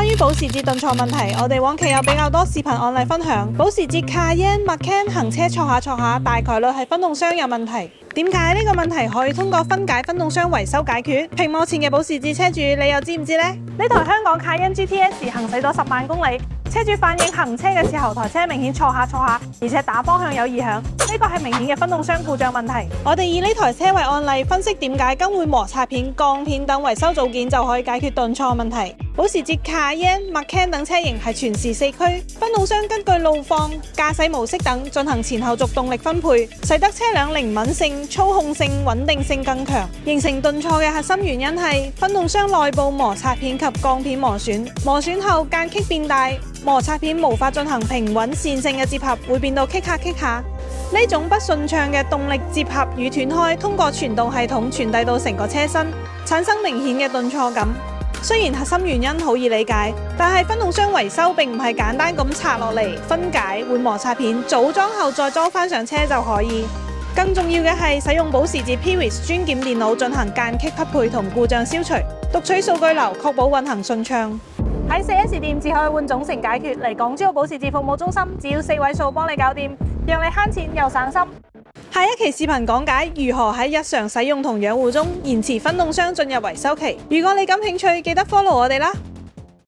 於保時捷頓挫問題，我哋往期有比較多視頻案例分享。保時捷 Cayenne Macan 行車坐下，大概率係分動箱有問題。點解呢個問題可以通過分解分動箱維修解決？屏幕前嘅保時捷車主，你又知唔知呢？呢台香港 Cayenne GTS 行駛咗10萬公里，車主反映行車嘅時候，台車明顯坐下，而且打方向有異響，呢個係明顯嘅分動箱故障問題。我哋以呢台車為案例，分析點解更換摩擦片、鋼片等維修組件就可以解決頓挫問題。保時捷 Cayenne、Macan 等車型係全時4驅，分動箱根據路況、駕駛模式等進行前後軸動力分配，使得車輛靈敏性、操控性、穩定性更強。形成頓挫嘅核心原因係分動箱內部摩擦片及鋼片磨損，磨損後間隙變大，摩擦片無法進行平穩線性嘅接合，會變到棘下。呢種不順暢嘅動力接合與斷開，通過傳動系統傳遞到成個車身，產生明顯嘅頓挫感。雖然核心原因好易理解，但係分動箱維修並唔係簡單咁拆落嚟分解換摩擦片，組裝後再裝返上車就可以。更重要嘅係使用保時捷 Pvis 專檢電腦進行間隙匹配同故障消除，讀取數據流，確保運行順暢。喺 4S 店只可以換總成解決，嚟港珠澳保時捷服務中心，只要4位數幫你搞掂，讓你慳錢又省心。下一期視頻講解如何喺日常使用同養護中延遲分動箱進入維修期。如果你感興趣，記得 follow 我哋啦。